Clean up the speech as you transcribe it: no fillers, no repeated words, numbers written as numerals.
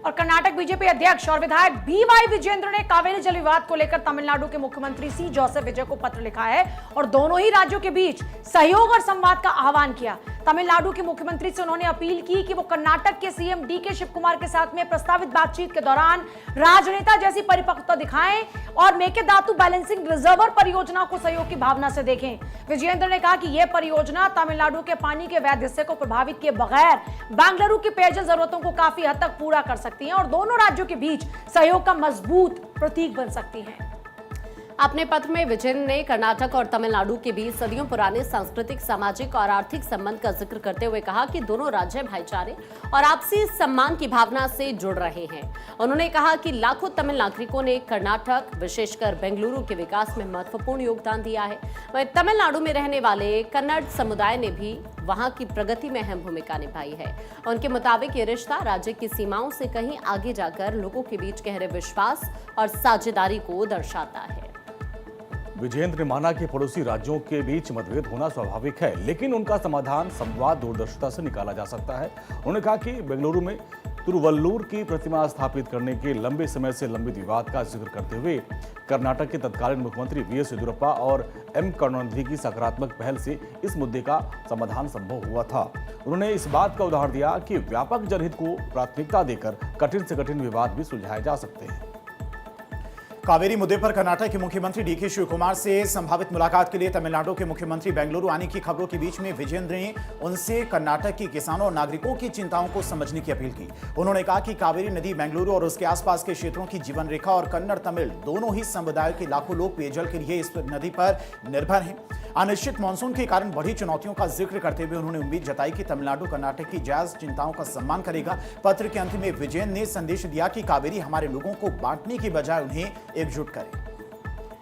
और कर्नाटक बीजेपी अध्यक्ष और विधायक बीवाई विजेंद्र ने कावेरी जल विवाद को लेकर तमिलनाडु के मुख्यमंत्री सी जोसेफ विजय को पत्र लिखा है और दोनों ही राज्यों के बीच सहयोग और संवाद का आह्वान किया। तमिलनाडु के मुख्यमंत्री से उन्होंने अपील की कि वो कर्नाटक के सीएम डीके शिव कुमार के साथ में प्रस्तावित बातचीत के दौरान राजनेता जैसी परिपक्वता दिखाएं और मेकेदातु बैलेंसिंग रिजर्वर परियोजना को सहयोग की भावना से देखें। विजेंद्र ने कहा कि यह परियोजना तमिलनाडु के पानी के वैध हिस्से को प्रभावित किए बगैर बेंगलुरु की पेयजल जरूरतों को काफी हद तक पूरा कर सकती है और दोनों राज्यों के बीच सहयोग का मजबूत प्रतीक बन सकती है। अपने पत्र में विजेंद्र ने कर्नाटक और तमिलनाडु के बीच सदियों पुराने सांस्कृतिक, सामाजिक और आर्थिक संबंध का जिक्र करते हुए कहा कि दोनों राज्य भाईचारे और आपसी सम्मान की भावना से जुड़ रहे हैं। उन्होंने कहा कि लाखों तमिल नागरिकों ने कर्नाटक, विशेषकर बेंगलुरु के विकास में महत्वपूर्ण योगदान दिया है। वहीं तमिलनाडु में रहने वाले कन्नड़ समुदाय ने भी वहां की प्रगति में अहम भूमिका निभाई है। उनके मुताबिक ये रिश्ता राज्य की सीमाओं से कहीं आगे जाकर लोगों के बीच गहरे विश्वास और साझेदारी को दर्शाता है। विजेंद्र ने माना कि पड़ोसी राज्यों के बीच मतभेद होना स्वाभाविक है, लेकिन उनका समाधान संवाद दूरदर्शिता से निकाला जा सकता है। उन्होंने कहा कि बेंगलुरु में तिरुवल्लुर की प्रतिमा स्थापित करने के लंबे समय से लंबित विवाद का जिक्र करते हुए कर्नाटक के तत्कालीन मुख्यमंत्री वीएस येदियुरप्पा और एम करुणानिधि की सकारात्मक पहल से इस मुद्दे का समाधान संभव हुआ था। उन्होंने इस बात का उदाहरण दिया कि व्यापक जनहित को प्राथमिकता देकर कठिन से कठिन विवाद भी सुलझाए जा सकते हैं। कावेरी मुद्दे पर कर्नाटक के मुख्यमंत्री डीके शिव कुमार से संभावित मुलाकात के लिए तमिलनाडु के मुख्यमंत्री बेंगलुरु आने की खबरों के बीच में विजेंद्र ने उनसे कर्नाटक के किसानों और नागरिकों की चिंताओं को समझने की अपील की। उन्होंने कहा कि कावेरी नदी बेंगलुरु और उसके आसपास के क्षेत्रों की जीवन रेखा और कन्नड़ तमिल दोनों ही समुदाय के लाखों लोग पेयजल के लिए इस नदी पर निर्भर हैं। अनिश्चित मानसून के कारण बढ़ी चुनौतियों का जिक्र करते हुए उन्होंने उम्मीद जताई कि तमिलनाडु कर्नाटक की जायज चिंताओं का सम्मान करेगा। पत्र के अंत में विजेंद्र ने संदेश दिया कि कावेरी हमारे लोगों को बांटने की बजाय उन्हें एकजुट करे।